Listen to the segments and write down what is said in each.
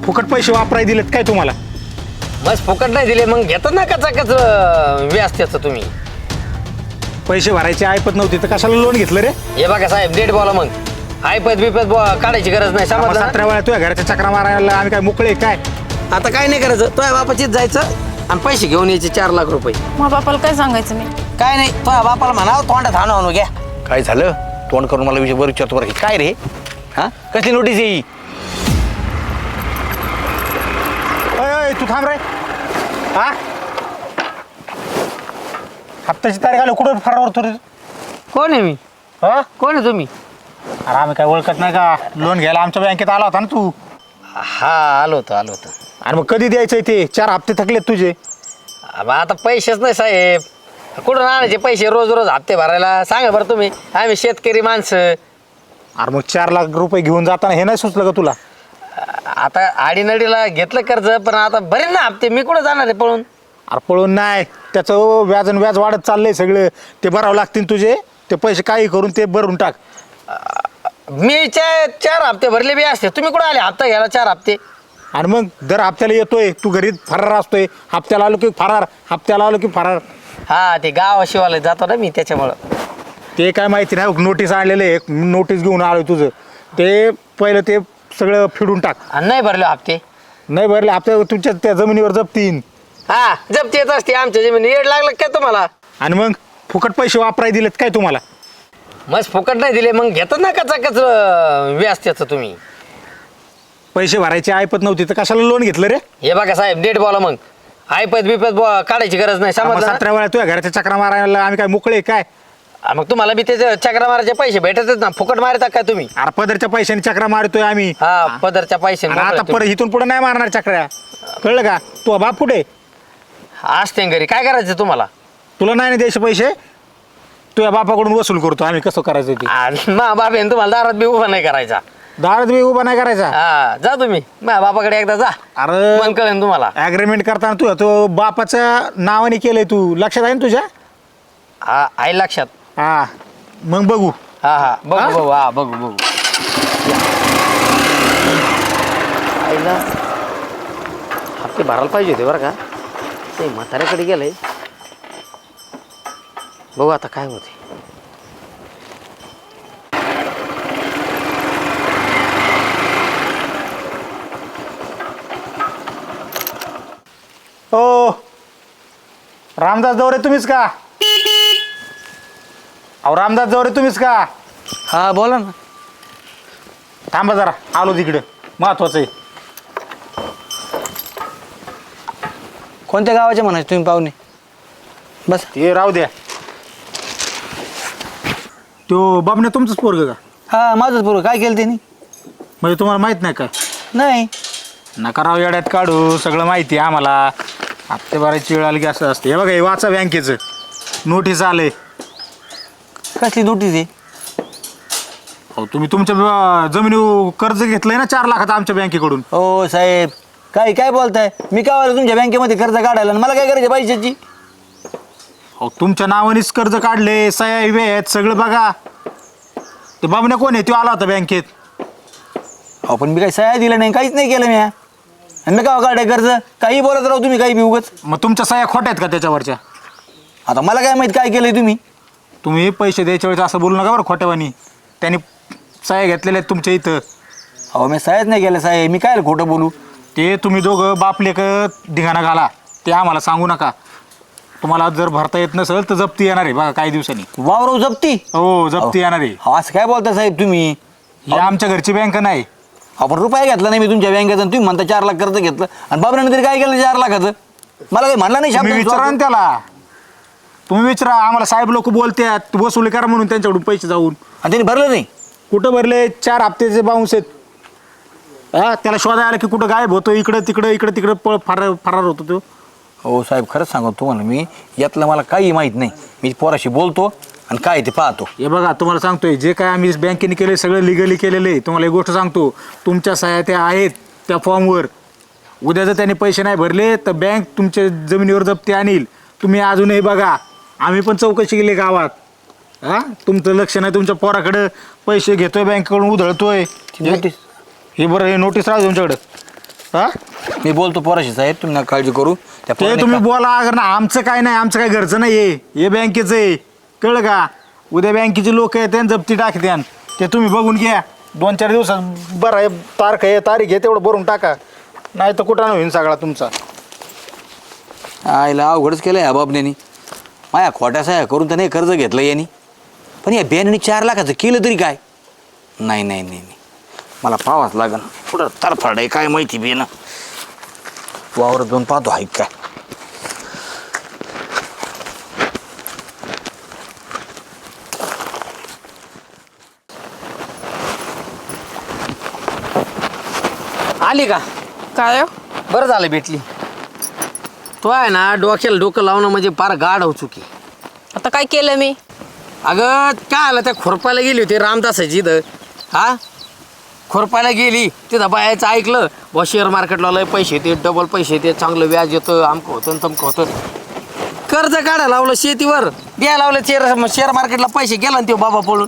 फुकट पैसे वापराय दिलेत काय तुम्हाला? बस फुकट नाही दिले मग घेतात ना कचाकच व्याज त्याचं तुम्ही. पैसे भरायची ऐपत नव्हती तर कशाला लोन घेतलं रे? हे बघा साहेब डेट बोला मग. ऐपत बिपत काढायची गरज नाही समजलं ना? 17 वेळा तुझ्या घराच्या चक्रा मारायला आम्ही काय मोकळे काय? आता काय नाही करायचं तुझ्या बापाचीच जायचं आणि पैसे घेऊन यायचे 4 लाख रुपये. मग बापाला काय सांगायचं मी? काय नाही तुझ्या बापाला म्हणावं तोंडात आणू घ्या. काय झालं तोंड करून मला विचार विचारतो बरं काय रे हा कसली नोटीस येई? अय तू थांब रे. हा हप्त्याची तारीख आली कुठं फरार होतो रे? कोण आहे मी? हा कोण आहे तुम्ही? अरे आम्ही काय ओळखत नाही का? लोन घ्यायला आमच्या बँकेत आला होता ना तू. हा आलो होतो. अरे मग कधी द्यायचंय ते? 4 हप्ते थकलेत तुझे. अब आता पैसेच नाही साहेब. कुठून आणायचे पैसे रोज रोज हप्ते भरायला? सांगा बरं तुम्ही. आम्ही शेतकरी माणसं. अरे मग 4 लाख रुपये घेऊन जाताना हे नाही सुचलं का तुला? आता आडीनडीला घेतलं कर्ज पण आता भरेल ना हप्ते. मी कुठं जाणार आहे पळून? अरे पळून नाही, त्याचं व्याज आणि व्याज वाढत चाललंय सगळं. ते भरावं लागतील तुझे ते पैसे. काही करून ते भरून टाक. मी 4 हप्ते भरले बी असते. तुम्ही कुठं आले हप्ता घ्यायला 4 हप्ते? आणि मग दर हप्त्याला येतोय तू घरी फरार असतोय. हप्त्याला आलो की फरार, हप्त्याला आलो की फरार. हा ते गावाशिवाला जातो ना मी त्याच्यामुळं. ते काय माहिती नाही. नोटीस आणलेले नोटीस घेऊन आलोय तुझं. ते पहिलं ते सगळं फिडून टाक. आणि नाही भरले हप्ते? नाही भरले हप्ते तुमच्या त्या जमिनीवर जप्ती येईन. हा जप्त येत असते आमच्या जमिनी. येड लागलं काय तुम्हाला? आणि मग फुकट पैसे वापराय दिलेत काय तुम्हाला? मस्त फुकट नाही दिले मग घेतात ना कचाकच व्याज त्याचं तुम्ही. पैसे भरायची ऐपत नव्हती तर कशाला लोन घेतलं रे? हे बघा साहेब डेट बोला मग. ऐपत बिपत काढायची गरज नाही समजलं ना? 17 वेळा तुझ्या घराच्या चक्रा मारायला आम्ही काय मोकळे काय? मग तुम्हाला बी त्याचे चक्रा मारायचे पैसे भेटतच ना. फुकट मारता काय तुम्ही? अरे पदरच्या पैशाने चक्रा मारतोय आम्ही. हा पदरच्या पैसे आणि आता परत इथून पुढे नाही मारणार चक्रा. कळलं का? तू बाप कुठे? असते घरी. काय करायचं तुम्हाला? तुला नाही ना द्यायचे पैसे? तुझ्या बापाकडून वसूल करतो आम्ही. कसं करायचं ते? मा बाप आहे तुम्हाला दारात बी उभा नाही करायचा. दारात बी उभा नाही करायचा. हा जा तुम्ही माझ्या बापाकडे एकदा जा. अरे मग कळेल तुम्हाला. ऍग्रीमेंट करताना तू तो बापाच्या नावाने केलंय तू. लक्षात आहे ना तुझ्या? हा आहे लक्षात. हा मग बघू. हा बघू हा बघू. आईला हप्ते भरायला पाहिजे होते बरं का. ते म्हाताऱ्याकडे गेलंय. बघू आता काय होते. ओ रामदास दौरे तुम्हीच का? अहो रामदास दौरे तुम्हीच का? हा बोला ना. थांबा जरा आलो तिकडे. महत्वाचं आहे. कोणत्या गावाचे म्हणायचे तुम्ही पाहुणे? बस ते राहू द्या. तो बाबने तुमचंच पोरग का? हा माझंच बरोबर. काय केलं त्यांनी? म्हणजे तुम्हाला माहित नाही काय? नाही. नका राव येड्यात काढू. सगळं माहिती आहे आम्हाला. हप्ते भरायची वेळ आली की असं असते. हे बघा हे वाचा बँकेचं नोटीस आलंय. कसली नोटीस आहे? हो तुम्ही तुमच्या जमिनीवर कर्ज घेतलंय ना 4 लाखाचं आमच्या बँकेकडून. हो साहेब काय काय बोलताय? मी काय वाला तुमच्या बँकेमध्ये कर्ज काढायला आणि मला काय करायचं पैशाची? हो तुमच्या नावानेच कर्ज काढले. सह्या आहेत सगळं बघा. ते बाबने कोण आहे? तो आला होता बँकेत. हो पण मी काही सह्या दिल्या नाही, काहीच नाही केलं मी. आणि मी काय काढाय कर्ज? काही बोलत राहू तुम्ही काही बी उगच. मग तुमच्या सह्या खोट्या आहेत का त्याच्यावरच्या? आता मला काय माहित काय केलंय तुम्ही. तुम्ही पैसे द्यायच्या वेळेस असं बोलू नका बरं खोट्यावानी. त्यांनी सह्या घेतलेल्या आहेत तुमच्या इथं. अहो मी सह्याच नाही केलं साहेब. मी काय खोटं बोलू? ते तुम्ही दोघं बापलेक धिंगाणा घाला. ते आम्हाला सांगू नका. तुम्हाला जर भरता येत नसेल तर जप्ती येणार आहे बघा काही दिवसांनी. वावराव जप्ती? हो जप्ती येणार आहे. हो असं काय बोलता साहेब तुम्ही? ही आमच्या घरची बँक नाही. आपण रुपये घेतला नाही मी तुमच्या बँकेत. तुम्ही म्हणता 4 लाख कर्ज घेतलं आणि बाबराने तरी काय केलं 4 लाखाचं? मला काही म्हणला नाही तुम्ही विचारा ना शब्द. त्याला. तुम्ही विचारा. आम्हाला साहेब लोक बोलतात वसुली करा म्हणून त्यांच्याकडून पैसे जाऊन. आणि त्यांनी भरलं नाही. कुठं भरले? 4 हप्त्याचे बाउन्स आहेत. हा त्याला शोधायला आला की कुठं गायब होतो. इकडं तिकडं फरार होतो तो. हो साहेब खरंच सांगतो तुम्हाला मी यातलं मला काही माहीत नाही. मी पोराशी बोलतो आणि काय ते पाहतो. हे बघा तुम्हाला सांगतोय जे काय आम्ही बँकेने केले सगळं लिगली केलेलं आहे. तुम्हाला एक गोष्ट सांगतो. तुमच्या सह्या त्या आहेत त्या फॉर्मवर. उद्या जर त्यांनी पैसे नाही भरले तर बँक तुमच्या जमिनीवर जप्ती आणील. तुम्ही अजूनही बघा. आम्ही पण चौकशी केली गावात. हा तुमचं लक्ष नाही. तुमच्या पोराकडं पैसे घेतोय बँकेकडून उधळतोय. नोटीस हे बरं हे नोटीस राहू तुमच्याकडं. हा मी बोलतो पोराशी साहेब, तुम्ही नका काळजी करू. त्या ते पोराने तुम्ही बोला अगर ना, आमचं काय नाही, आमचं काय घरचं नाही हे बँकेचं आहे, कळलं का? उद्या बँकेचे लोक आहेत आणि जप्ती टाकत्यान, ते तुम्ही बघून घ्या. 2-4 दिवसात बरं आहे, तारीख आहे तेवढं भरून टाका, नाही तर कुठं होईन सगळा तुमचा. आईला अवघडच केलं या बाबनेनी. माझ्या खोट्या साया करून तर नाही कर्ज घेतलं यांनी, पण या बॅननी 4 लाखाचं केलं तरी काय? नाही नाही नाही नाही, मला पाहावंच लागन. पुढं तरफाड आहे काय माहिती बी ना. वावरात जाऊन पाहतो ऐक काय. आली का? काय हो? बरं झालं भेटली. तो आहे ना डोक्याला डोकं लावणं म्हणजे फार गाढ हो चुकी. आता काय केलं मी? अगं काय आलं, त्या खुरपायला गेली होती रामदासाची इथं. हा खुरपायला गेली तिथं बायाचं ऐकलं, व शेअर मार्केटला लय पैसे येते, डबल पैसे येते, चांगलं व्याज येतं, आमकं होतं आणि तमकं होतं. कर्ज काढायला लावलं शेतीवर, द्यायला लावलं शेअर मार्केटला पैसे, गेला ना ते बाबा पळून.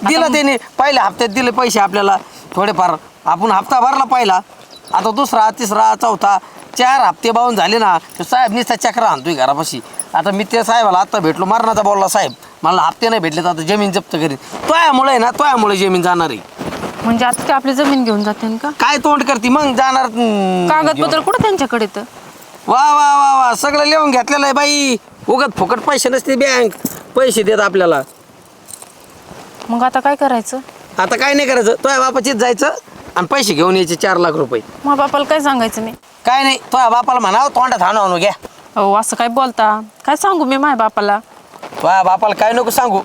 दिलं त्याने, पहिल्या हप्त्यात दिले पैसे आपल्याला थोडेफार, आपण हप्ता भरला पहिला, आता दुसरा, तिसरा, चौथा, 4 हप्ते बाहून झाले ना. तो साहेब नुसता चक्रा आणतोय घरापाशी. आता मी त्या साहेबाला आता भेटलो, मरणाचा बोलला, साहेब मला हप्ते नाही भेटले तर आता जमीन जप्त करीन. तोयामुळे आहे ना, तोयामुळे जमीन जाणार आहे. म्हणजे आता ते आपली जमीन घेऊन जाते का? काय तोंड करते मग, जाणार. कागदपत्र कुठं त्यांच्याकडे तर? वा वा वा वा, सगळं लिहून घेतलेलं आहे बाई. उगत फुकट पैसे नसते, बँक पैसे देत आपल्याला. मग आता काय करायचं? आता काय नाही करायचं, तोया बापाचीच जायचं आणि पैसे घेऊन यायचे 4 लाख रुपये. मग बापाला काय सांगायचं मी? काय नाही, तोया बापाला म्हणावं तोंडात हाणू घ्या. हो, असं काय बोलता? काय सांगू मी माझ्या बापाला? तोया बापाला काय नको सांगू,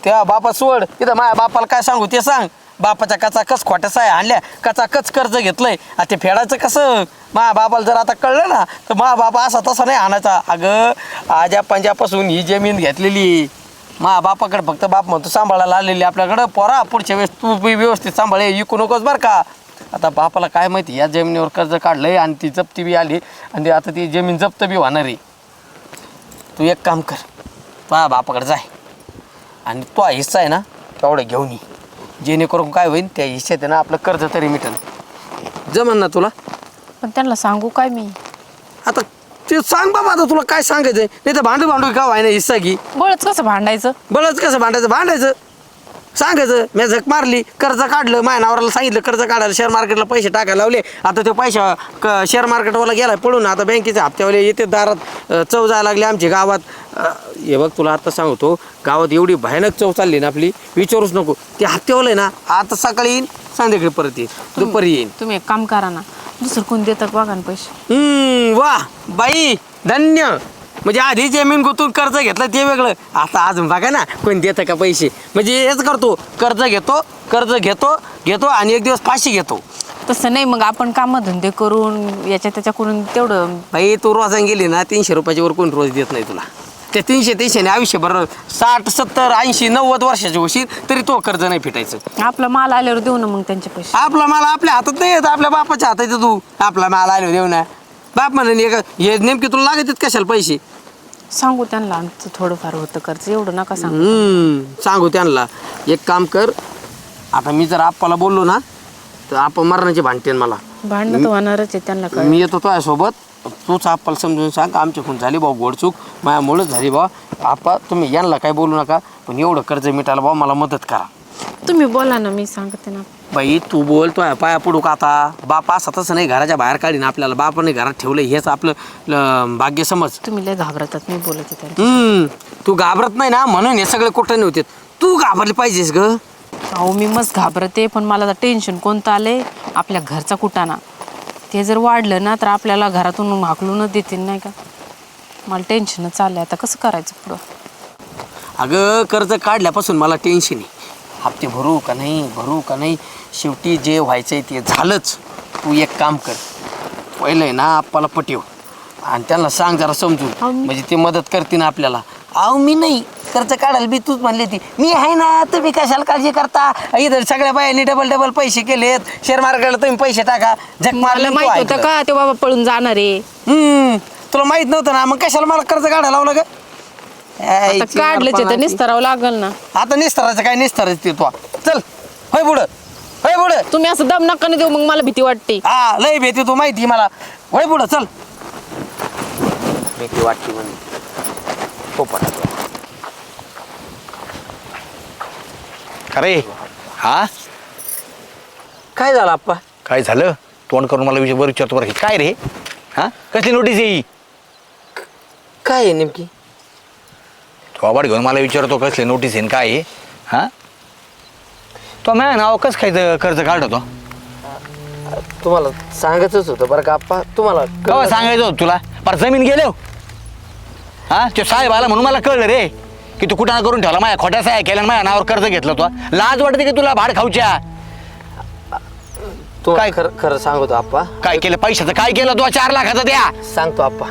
तेव्हा बापा सोड. इथं माझ्या बापाला काय सांगू ते सांग. बापाच्या कचाकच खोट्या साया आणल्या, कचाकच कर्ज घेतलंय, आता ते फेडायचं कसं? माझ्या बापाला जर आता कळलं ना तर माझा बापा असा तसा नाही आणायचा. अगं आज्या पंजापासून ही जमीन घेतलेली, माझ्या बापाकडे फक्त बाप म्हणतो सांभाळायला आलेली आपल्याकडं. पोरा पुढच्या वेळेस तू बी व्यवस्थित सांभाळे, विकू नकोस बरं का. आता बापाला काय माहिती या जमिनीवर कर्ज काढलंय आणि ती जप्ती बी आली आणि आता ती जमीन जप्त बी होणार आहे. तू एक काम कर, माझ्या बापाकडे जाय आणि तो हिस्सा आहे ना तेवढं घेऊन ये, जेणेकरून काय होईल त्या हिश्श्यात आहे ना आपलं कर्ज तरी मिटेल. जमन ना तुला? पण त्यांना सांगू काय मी? आता ते सांग बाबा, आता तुला काय सांगायचं नाही तर भांडू का व्हाय ना हिस्सा घे. बळच कसं भांडायचं? बळच कसं भांडायचं सांगायचं मी झक मारली, कर्ज काढलं, माझ्या नवऱ्याला सांगितलं कर्ज काढायला, शेअर मार्केटला पैसे टाकायला लावले. आता ते पैसा शेअर मार्केटवाला गेलाय पळून, आता बँकेच्या हप्त्यावाले येते दारात, चव जायला लागली आमची गावात. हे बघ तुला आता सांगतो, गावात एवढी भयानक चव चालली ना आपली, विचारूच नको. ते हप्त्यावाले ना आता सकाळी येईन, संध्याकाळी परत येईन, दुपारी येईन. तुम्ही एक काम करा ना, दुसरं कोण देतं बघा ना पैसे. वा बाई धन्य. म्हणजे आधी जमीन गुंतून कर्ज घेतलं ते वेगळं, आता अजून बघा ना कोण देतं का पैसे. म्हणजे हेच करतो, कर्ज घेतो आणि एक दिवस फाशी घेतो. तसं नाही, मग आपण कामधंदे करून याच्या त्याच्या करून तेवढं. बाई तू रोजान गेली ना 300 रुपयाच्या वर कोण रोज देत नाही तुला. त्या 300 आयुष्यभर 60, 70, 80, 90 वर्षाचे होशील तरी तो कर्ज नाही फिटायचं. आपला माल आल्यावर देऊ ना मग त्यांचे पैसे. आपला माल आपल्या हातात नाही येत, आपल्या बापाच्या हातात येतो. तू आपला माल आल्यावर देऊ ना. बाप म्हणे हे नेमके तुला लागत आहेत कशाला पैसे? सांगू त्यांना आमचं थोडंफार होतं कर्ज, एवढं नका सांगू. सांगू त्यांना. एक काम कर, आता मी जर आप्पाला बोललो ना तर आप्पा मरणाचे भांडतेन मला. भांडणं तर होणारच आहे त्यांना काय. मी येतो तुझ्यासोबत, तूच आप्पाला समजून सांग आमच्याकडून झाली भाऊ गोडचूक, माझ्यामुळेच झाली बा. आप्पा तुम्ही यांना काय बोलू नका, पण एवढं कर्ज मिटायला भाऊ मला मदत करा. तुम्ही बोला ना, मी सांगते ना. बाई तू बोल, तो पाया पडू का आता? बाप असा तसं नाही घराच्या बाहेर काढीन आपल्याला, बापाने घरात ठेवलं हेच आपलं भाग्य समज. तुम्ही लय घाबरतात, मी बोलते त्यांना. तू घाबरत नाही ना म्हणून हे सगळे कुठं नव्हते. तू घाबरले पाहिजेस ग. अहो मी मस्त घाबरते, पण मला तर टेन्शन कोणतं आले, आपल्या घरचा कुटाणा. ते जर वाढलं ना तर आपल्याला घरातून हाकलूनच देतील नाही का. मला टेन्शनच आलं, आता कसं करायचं पुढं? अगं कर्ज काढल्यापासून मला टेन्शन आहे, हप्ते भरू का नाही. शेवटी जे व्हायचंय ते झालंच. तू एक काम कर, पहिलं आहे ना आप्पाला पटव आणि त्यांना सांग जरा समजून, म्हणजे ते मदत करतील आपल्याला. अहो मी नाही कर्ज काढायला बी तूच म्हणली ती, मी आहे ना, तुम्ही कशाला काळजी करता. इथं सगळ्या बायांनी डबल पैसे केलेत, शेअर मार्केटला तुम्ही पैसे टाका. झक मारलं माहित होतं का ते बाबा पळून जाणार आहे? तुला माहित नव्हतं ना, मग कशाला मला कर्ज काढायला लावलं ग? काढलं तर निस्तरावं लागल ना. आता निस्तरायचं काय निस्तरायचं ते तो. चल होय पुढं. होय पुढे. तुम्ही असं दम नका देऊ, मग मला भीती वाटते. हा लय भेटे तू माहिती मला. होय पुढं चल. भीती वाटते म्हणजे पोपट. अरे हा काय झालं आप्पा? काय झालं? तोंड करून मला वर विचारतो बरं. हे काय रे? हा कसली नोटीस येई? काय आहे नेमकी? थोबाड घेऊन मला विचारतो कसली नोटीस आहे काय आहे? हा तो मॅ नाव कसं खायचं कर्ज काढतो? तुम्हाला सांगायचंच होतं बरं का आप्पा. तुम्हाला केव्हा सांगायचं होतं तुला? पर जमीन गेले हो. हा ते साहेब आला म्हणून मला कळलं रे की तू कुठं करून ठेवला. माझ्या खोट्या साहेब केल्या माझ्या नावावर कर्ज घेतलं तो. लाज वाटते की तुला भाड खाऊच्या? काय काय? खरं खरं सांगतो आप्पा. काय केलं पैशाचं? काय केलं तू 4 लाखाचं द्या? सांगतो आप्पा.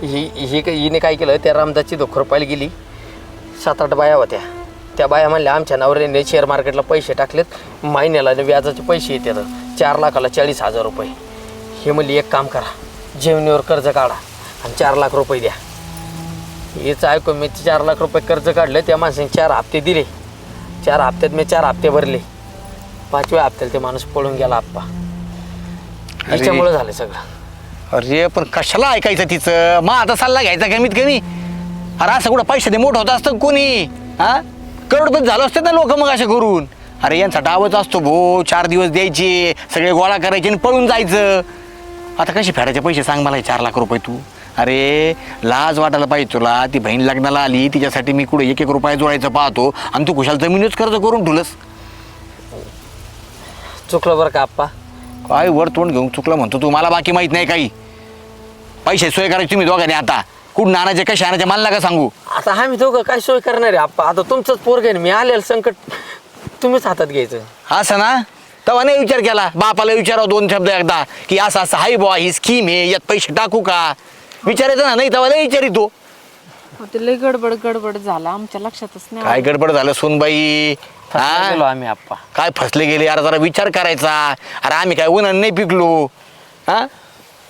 हिने काय केलं, त्या रामदासची धोकर पाहिली गेली. 7-8 बाया होत्या. त्या बाया म्हणल्या आमच्या नवऱ्याने शेअर मार्केटला पैसे टाकलेत, महिन्याला व्याजाचे पैसे येतात 4 लाखाला 40,000 रुपये. हे म्हणली एक काम करा, जेवणीवर कर्ज काढा आणि 4 लाख रुपये द्या. हेच ऐकून मी 4 लाख रुपये कर्ज काढले. त्या माणसाने 4 हप्ते दिले. 4 हप्त्यात मी 4 हप्ते भरले. 5व्या हप्त्याला ते माणूस पळून गेला आप्पा. याच्यामुळे झालं सगळं. अरे पण कशाला ऐकायचं तिचं? मग आता सल्ला घ्यायचा कमीत कमी. अरे असं कुठं पैशाने मोठं होत असतं कोणी? हा करोडपती झालं असतं ना लोक मग असे करून. अरे यांचा डावच असतो भो. 4 दिवस द्यायचे, सगळे गोळा करायचे आणि पळून जायचं. आता कशी फेडायचे पैसे सांग मला? 4 लाख रुपये तू. अरे लाज वाटायला पाहिजे तुला. ती बहीण लग्नाला आली तिच्यासाठी मी कुठे 1-1 रुपया जोडायचं पाहतो आणि तू कुशाल जमिनीच कर्ज करून ठेवलंस. चुकलं बरं का आप्पा. काय वर तोंड घेऊन चुकलं म्हणतो तू? मला बाकी माहित नाही काही. पैसे सोय करायची तुम्ही दोघांनी. आता कुठून आणायचे कसे आणायचे मला का सांगू? आता आम्ही दोघं काय सोय करणार आहे आप्पा? आता तुमचंच पोरग आहे ना. मी आलेलं संकट तुम्हीच हातात घ्यायचं. असं ना? तेव्हा नाही विचार केला? बापाला विचारावं 2 शब्द एकदा की असं असं हाय बुवा, ही स्कीम आहे, यात पैसे टाकू का? विचारायचं ना. नाही तेव्हा नाही विचारितो. ते लय गडबड झाला, आमच्या लक्षातच नाही काय गडबड झालं सोनबाई? गेलो हा आम्ही आप्पा. काय फसले गेले? अरे जरा विचार करायचा. अरे आम्ही काय उन्हाळ्यात नाही पिकलो? हा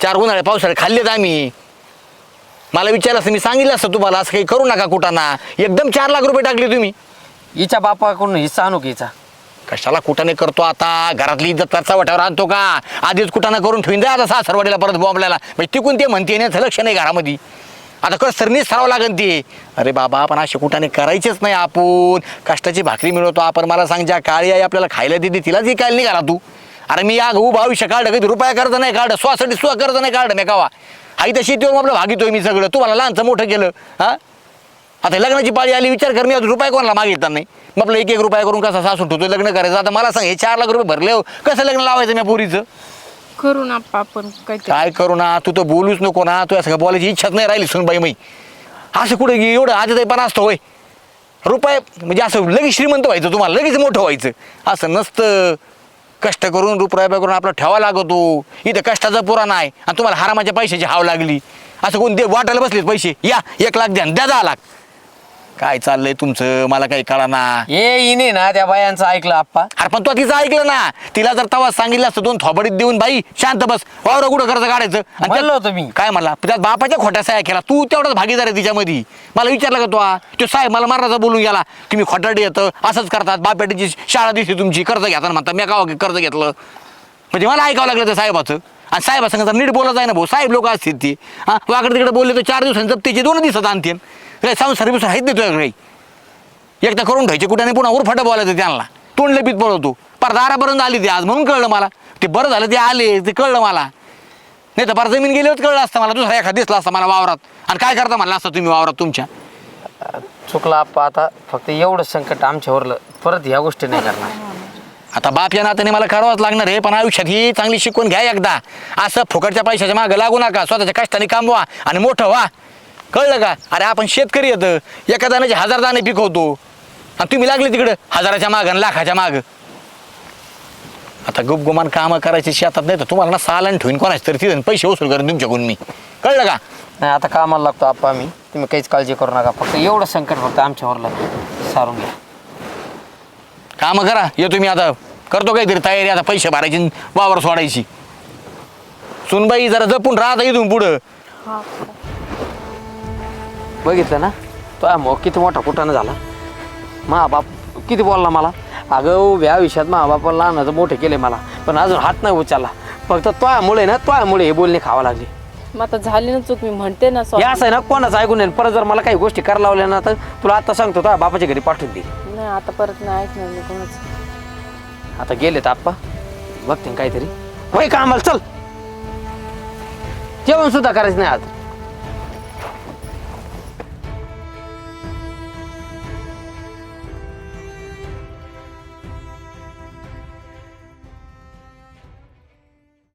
4 उन्हाळे पावसाळे खाल्लेत आम्ही. मला विचारलं असतं मी सांगितलं असतं तुम्हाला असं काही करू नका कुठाना. एकदम 4 लाख रुपये टाकले तुम्ही. हिच्या बापाकडून हिस्सा आणू की हिचा? कशाला कुठाने करतो आता? घरातली इज्जत करता वाट्यावर आणतो का? आधीच कुठाना करून ठेवून द्या आता सासरवाडीला परत बॉम्बल्याला. म्हणजे तिकून ते म्हणते येण्याचं लक्ष नाही घरामध्ये. आता कसं सरनीच सरावं लागेल ते. अरे बाबा पण असे कुठाने करायचेच नाही आपण. कष्टाची भाकरी मिळवतो आपण. मला सांग ज्या काळी आई आपल्याला खायला देते तिलाच विकायला नाही घाला तू. अरे मी या उभं आयुष्य काढलं कधी रुपया कर्ज नाही काढ. स्वासाठी सुद्धा कर्ज नाही काढ मी कावा. आई तर शेतीवर आपलं भागितोय मी सगळं. तुम्हाला लहानचं मोठं केलं. हा आता लग्नाची पाळी आली विचार कर मी आज रुपये कोणाला मागितला नाही. मग आपलं 1-1 रुपया करून कसं सासून ठेवतो लग्न करायचं. आता मला सांग हे 4 लाख रुपये भरले हो कसं लग्न लावायचं मी पोरीचं? करू ना आपण काहीतरी. काय करू ना? तू तर बोलूच नको ना. तू असं बोलायची इच्छाच नाही राहिली सुनबाई मी. असं कुठे एवढं आधी पण असतं होय? रुपये म्हणजे असं लगेच श्रीमंत व्हायचं तुम्हाला, लगेच मोठं व्हायचं असं नसतं. कष्ट करून रुपया करून आपला ठेवा लागतो. इथं कष्टाचा पुरा नाही आणि तुम्हाला हरामाच्या पैशाची हाव लागली. असं कोण ते वाटायला बसलेत पैसे या 1 लाख द्या 10 लाख. काय चाललंय तुमचं मला काही कळाना. ये हिने ना त्या बायांचं ऐकलं आप्पा. अरे पण तो तिचं ऐकलं ना. तिला जर तवा सांगितलं असतं 2 थोबडीत देऊन बाई शांत बस वावर कुठं कर्ज काढायचं. आणि म्हणलं त्यात- होतं मी. काय म्हणला? त्यात बापाच्या खोट्या साया केला. तू तेवढाच भागीदार आहे तिच्यामध्ये. मला विचारलं का तो साहेब मला मारण्याचा बोलून गेला की मी खोटाडी येतं असंच करतात. बापेटीची शाळा दिसते तुमची कर्ज घेताना म्हणतात मी का कर्ज घेतलं. म्हणजे मला ऐकावं लागलं त्या साहेबाचं. आणि साहेबासंग नीट बोलत आहे ना भाऊ. साहेब लोक असतील ती. हा वाकडे तिकडे बोलले तर 4 दिवसांनी जप्तीचे 2 दिवसात आणतील. काय संसार बिसार आहेत नाही तुझ्याकडे? एकदा करून ठेवायचे कुठे नाही पुन्हा उरफाटं बोलायचं त्यांना. तोंड लपीत पळवतो. पर दारापर्यंत आली ती आज म्हणून कळलं मला. ते बरं झालं ते आले ते कळलं मला. नाही तर पर जमीन गेल्यावर कळलं असतं मला. दुसरा एखादा दिसला असता मला वावरात. आणि काय करता म्हणलं असतं तुम्ही वावरात तुमच्या? चुकला आप्पा. आता फक्त एवढं संकट आमच्यावरलं. परत ह्या गोष्टी नाही करणार. आता बाप या नात्याने मला करावंच लागणार आहे. पण आयुष्यात ही चांगली शिकवून घ्या एकदा. असं फुकटच्या पैशाच्या मागं लागू नका. स्वतःच्या कष्टाने कामवा आणि मोठं व्हा. कळलं का? अरे आपण शेतकरी येतं एका दाण्याचे 1000 दाणे पिकवतो आणि तुम्ही लागले तिकडं 1000च्या मागं आणि लाखाच्या मागं. आता गुपगुमान कामं करायची शेतात नाही तर तुम्हाला ना सालन ठेवून कोणाच तरी तिथं पैसे वसूल करून तुमच्याकडून मी. कळलं का? नाही आता कामाला लागतो आप्पा आम्ही. तुम्ही काहीच काळजी करू नका. फक्त एवढं संकट फक्त आमच्यावरलं सारून घ्या. कामं करा. येतो मी आता करतो काहीतरी तयारी. आता पैसे भरायची वावर सोडायची. सुनबाई जरा जपून राहता इथून पुढं. बघितलं ना तो किती मोठा कुटाणा झाला. मा बाप किती बोलला मला. अगं उभ्या आयुष्यात मा बापाला लहानाचं मोठे केले मला, पण अजून हात नाही उचलला. फक्त तोयामुळे ना तोयामुळे हे बोलणे खावं लागले. मग आता झाली ना चूक, मी म्हणते ना हे असं आहे ना, कोणाचं ऐकून नाही. परत जर मला काही गोष्टी करायला लावल्या ना, तर तुला आता सांगतो तुझ्या बापाच्या घरी पाठवून दे. नाही आता परत नाही ऐकणार मी कोणाचं. आता गेलेत आप्पा, बघते काहीतरी. वय कामाला चल, जेवण सुद्धा करायचं नाही आज.